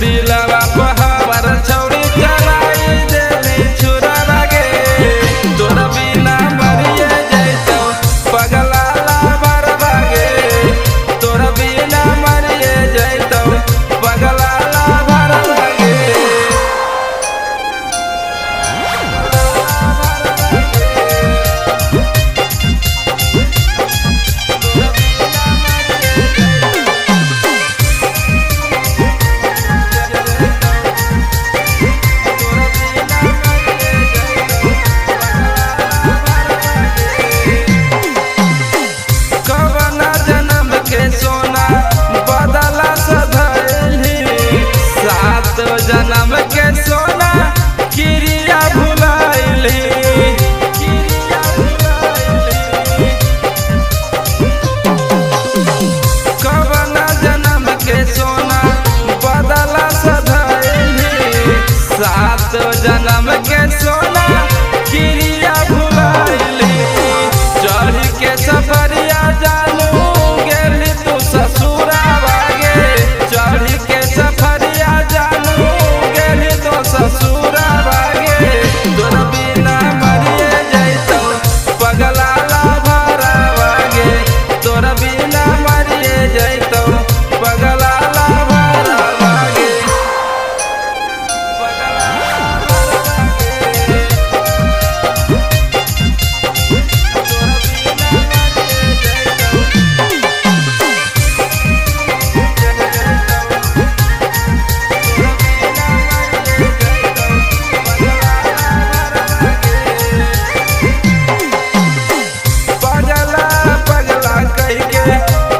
दिलवा पहावर छौड़ी चलाई देली छुरा लागे तोरा बिना मरिए जैतो पगला लाभर भागे तोरा बिना मरिए जैतो पगला लाभर भागे सोना बदला सधैली सात जन्म के सोना क्रिया भुलाइली कवन जन्म के सोना बदला सधैली सात जन्म के सोना क्रिया भुलाइली चढ़ के सफरिया जानू ससुरा भागे चढ़ के सफरिया जानू गेली तो ससुरा भागे तोरा बिना मरिए जैतो पगला लाभरा भागे तोरा बिना मरिए जैतो पगला लाभरा भागे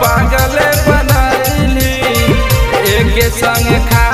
पागल बनाइली एक संग खा